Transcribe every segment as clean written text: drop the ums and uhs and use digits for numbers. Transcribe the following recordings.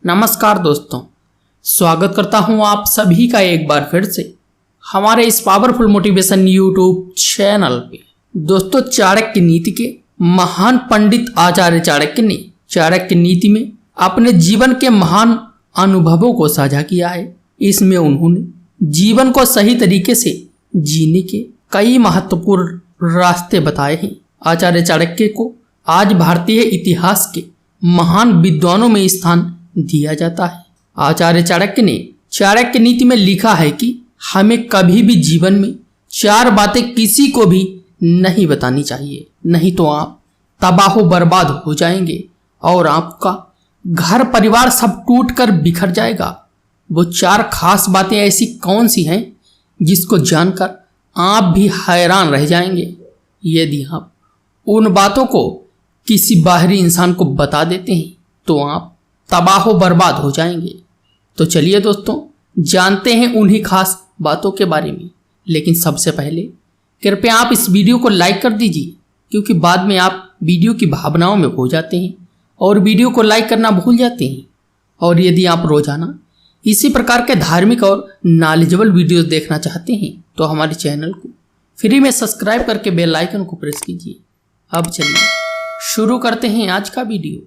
नमस्कार दोस्तों, स्वागत करता हूं आप सभी का एक बार फिर से हमारे इस पावरफुल मोटिवेशन यूट्यूब चैनल पे। दोस्तों, चाणक्य नीति के महान पंडित आचार्य चाणक्य ने चाणक्य नीति में अपने जीवन के महान अनुभवों को साझा किया है। इसमें उन्होंने जीवन को सही तरीके से जीने के कई महत्वपूर्ण रास्ते बताए हैं। आचार्य चाणक्य को आज भारतीय इतिहास के महान विद्वानों में स्थान दिया जाता है। आचार्य चाणक्य ने चाणक्य नीति में लिखा है कि हमें कभी भी जीवन में 4 बातें किसी को भी नहीं बतानी चाहिए, नहीं तो आप तबाह बर्बाद हो जाएंगे और आपका घर परिवार सब टूटकर बिखर जाएगा। वो 4 खास बातें ऐसी कौन सी हैं जिसको जानकर आप भी हैरान रह जाएंगे। यदि आप उन बातों को किसी बाहरी इंसान को बता देते हैं तो आप तबाह बर्बाद हो जाएंगे। तो चलिए दोस्तों, जानते हैं उन्हीं खास बातों के बारे में। लेकिन सबसे पहले कृपया आप इस वीडियो को लाइक कर दीजिए, क्योंकि बाद में आप वीडियो की भावनाओं में खो जाते हैं और वीडियो को लाइक करना भूल जाते हैं। और यदि आप रोजाना इसी प्रकार के धार्मिक और नॉलेजेबल वीडियोस देखना चाहते हैं तो हमारे चैनल को फ्री में सब्सक्राइब करके बेल आइकन को प्रेस कीजिए। अब चलिए शुरू करते हैं आज का वीडियो।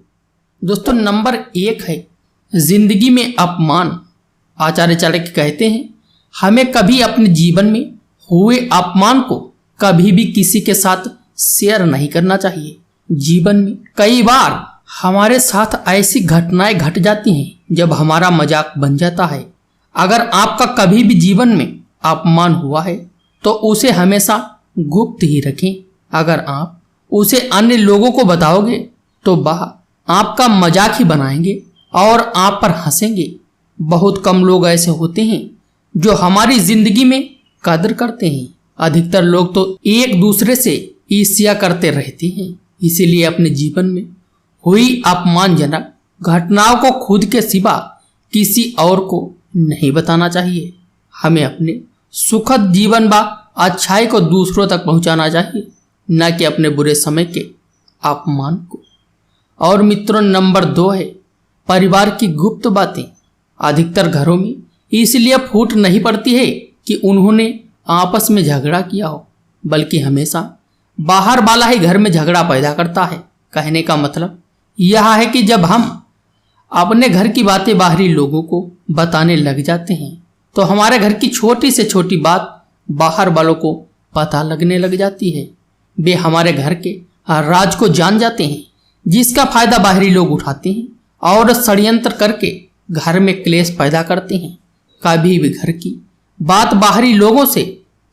दोस्तों, नंबर 1 है जिंदगी में अपमान। आचार्य चाणक्य कहते हैं हमें कभी अपने जीवन में हुए अपमान को कभी भी किसी के साथ शेयर नहीं करना चाहिए। जीवन में कई बार हमारे साथ ऐसी घटनाएं घट जाती हैं जब हमारा मजाक बन जाता है। अगर आपका कभी भी जीवन में अपमान हुआ है तो उसे हमेशा गुप्त ही रखें। अगर आप उसे अन्य लोगों को बताओगे तो वह आपका मजाक ही बनाएंगे और आप पर हंसेंगे। बहुत कम लोग ऐसे होते हैं जो हमारी जिंदगी में कदर करते हैं। अधिकतर लोग तो एक दूसरे से ईर्ष्या करते रहते हैं। इसीलिए अपने जीवन में हुई अपमानजनक घटनाओं को खुद के सिवा किसी और को नहीं बताना चाहिए। हमें अपने सुखद जीवन व अच्छाई को दूसरों तक पहुंचाना चाहिए, न कि अपने बुरे समय के अपमान को। और मित्रों, नंबर 2 है परिवार की गुप्त बातें। अधिकतर घरों में इसलिए फूट नहीं पड़ती है कि उन्होंने आपस में झगड़ा किया हो, बल्कि हमेशा बाहर वाला ही घर में झगड़ा पैदा करता है। कहने का मतलब यह है कि जब हम अपने घर की बातें बाहरी लोगों को बताने लग जाते हैं तो हमारे घर की छोटी से छोटी बात बाहर वालों को पता लगने लग जाती है। वे हमारे घर के राज को जान जाते हैं, जिसका फायदा बाहरी लोग उठाते हैं और षड्यंत्र करके घर में क्लेश पैदा करते हैं। कभी भी घर की बात बाहरी लोगों से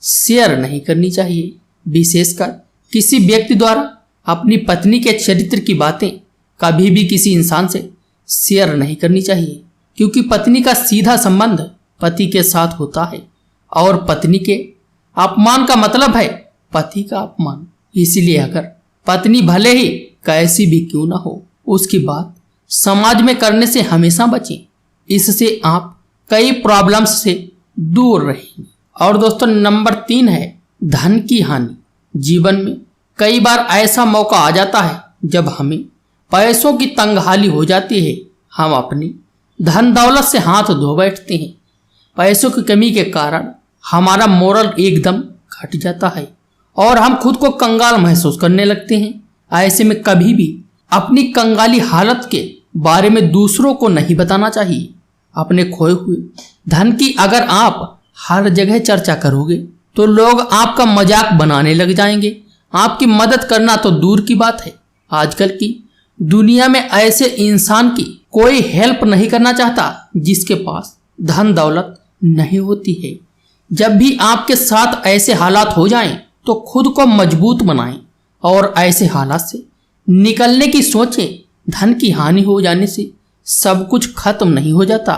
शेयर नहीं करनी चाहिए। विशेषकर किसी व्यक्ति द्वारा अपनी पत्नी के चरित्र की बातें कभी भी किसी इंसान से शेयर नहीं करनी चाहिए, क्योंकि पत्नी का सीधा संबंध पति के साथ होता है और पत्नी के अपमान का मतलब है पति का अपमान। इसलिए अगर पत्नी भले ही कैसी भी क्यों ना हो, उसकी बात समाज में करने से हमेशा बचें। इससे आप कई प्रॉब्लम्स से दूर रहेंगे। और दोस्तों, नंबर 3 है धन की हानि। जीवन में कई बार ऐसा मौका आ जाता है जब हमें पैसों की तंगहाली हो जाती है। हम अपनी धन दौलत से हाथ धो बैठते हैं। पैसों की कमी के कारण हमारा मोरल एकदम घट जाता है और हम खुद को कंगाल महसूस करने लगते हैं। ऐसे में कभी भी अपनी कंगाली हालत के बारे में दूसरों को नहीं बताना चाहिए। अपने खोए हुए धन की अगर आप हर जगह चर्चा करोगे तो लोग आपका मजाक बनाने लग जाएंगे। आपकी मदद करना तो दूर की बात है। आजकल की दुनिया में ऐसे इंसान की कोई हेल्प नहीं करना चाहता जिसके पास धन दौलत नहीं होती है। जब भी आपके साथ ऐसे हालात हो जाएं तो खुद को मजबूत बनाएं और ऐसे हालात से निकलने की सोचें। धन की हानि हो जाने से सब कुछ खत्म नहीं हो जाता।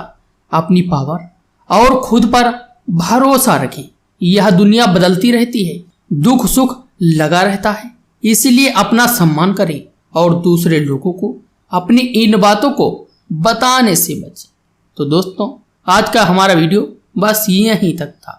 अपनी पावर और खुद पर भरोसा रखें। यह दुनिया बदलती रहती है, दुख सुख लगा रहता है। इसलिए अपना सम्मान करें और दूसरे लोगों को अपनी इन बातों को बताने से बचें। तो दोस्तों, आज का हमारा वीडियो बस यहीं तक था।